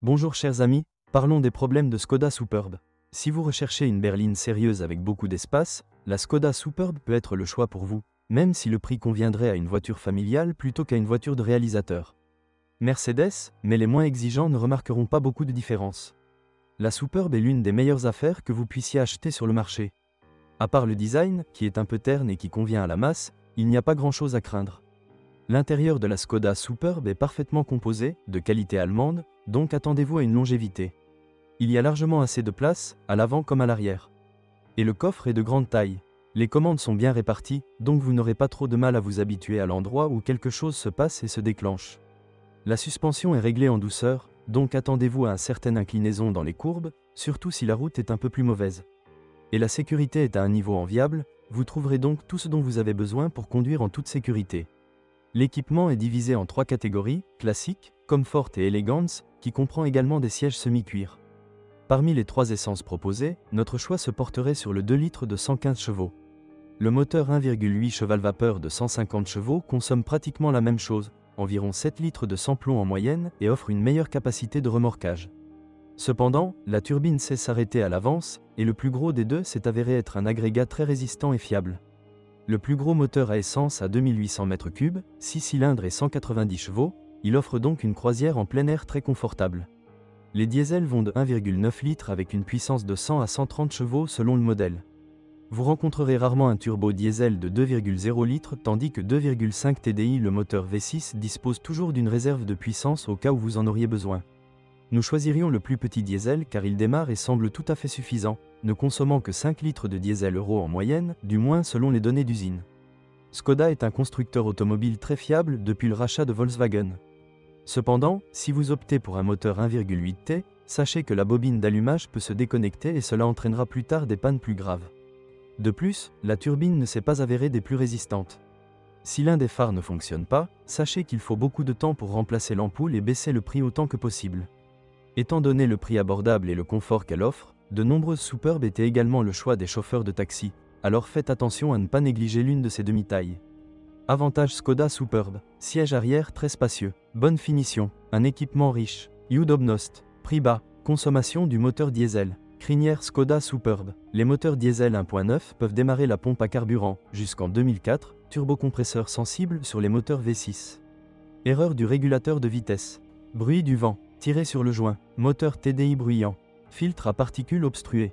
Bonjour chers amis, parlons des problèmes de Škoda Superb. Si vous recherchez une berline sérieuse avec beaucoup d'espace, la Škoda Superb peut être le choix pour vous, même si le prix conviendrait à une voiture familiale plutôt qu'à une voiture de réalisateur. Mercedes, mais les moins exigeants ne remarqueront pas beaucoup de différence. La Superb est l'une des meilleures affaires que vous puissiez acheter sur le marché. À part le design, qui est un peu terne et qui convient à la masse, il n'y a pas grand-chose à craindre. L'intérieur de la Škoda Superb est parfaitement composé, de qualité allemande, donc attendez-vous à une longévité. Il y a largement assez de place, à l'avant comme à l'arrière. Et le coffre est de grande taille. Les commandes sont bien réparties, donc vous n'aurez pas trop de mal à vous habituer à l'endroit où quelque chose se passe et se déclenche. La suspension est réglée en douceur, donc attendez-vous à une certaine inclinaison dans les courbes, surtout si la route est un peu plus mauvaise. Et la sécurité est à un niveau enviable, vous trouverez donc tout ce dont vous avez besoin pour conduire en toute sécurité. L'équipement est divisé en 3 catégories, classique, comfort et elegance, qui comprend également des sièges semi-cuir. Parmi les 3 essences proposées, notre choix se porterait sur le 2 litres de 115 chevaux. Le moteur 1,8 cheval-vapeur de 150 chevaux consomme pratiquement la même chose, environ 7 litres de sans-plomb en moyenne et offre une meilleure capacité de remorquage. Cependant, la turbine sait s'arrêter à l'avance, et le plus gros des deux s'est avéré être un agrégat très résistant et fiable. Le plus gros moteur à essence à 2800 m3, 6 cylindres et 190 chevaux, il offre donc une croisière en plein air très confortable. Les diesels vont de 1,9 litres avec une puissance de 100 à 130 chevaux selon le modèle. Vous rencontrerez rarement un turbo diesel de 2,0 litres tandis que 2,5 TDI le moteur V6 dispose toujours d'une réserve de puissance au cas où vous en auriez besoin. Nous choisirions le plus petit diesel car il démarre et semble tout à fait suffisant, ne consommant que 5 litres de diesel euro en moyenne, du moins selon les données d'usine. Škoda est un constructeur automobile très fiable depuis le rachat de Volkswagen. Cependant, si vous optez pour un moteur 1,8 T, sachez que la bobine d'allumage peut se déconnecter et cela entraînera plus tard des pannes plus graves. De plus, la turbine ne s'est pas avérée des plus résistantes. Si l'un des phares ne fonctionne pas, sachez qu'il faut beaucoup de temps pour remplacer l'ampoule et baisser le prix autant que possible. Étant donné le prix abordable et le confort qu'elle offre, de nombreuses Superbes étaient également le choix des chauffeurs de taxi, alors faites attention à ne pas négliger l'une de ces demi-tailles. Avantage Škoda Superb, siège arrière très spacieux, bonne finition, un équipement riche, udobnost, prix bas, consommation du moteur diesel, crinière Škoda Superb. Les moteurs diesel 1.9 peuvent démarrer la pompe à carburant, jusqu'en 2004, turbocompresseur sensible sur les moteurs V6. Erreur du régulateur de vitesse, bruit du vent, tiré sur le joint, moteur TDI bruyant, filtre à particules obstrué.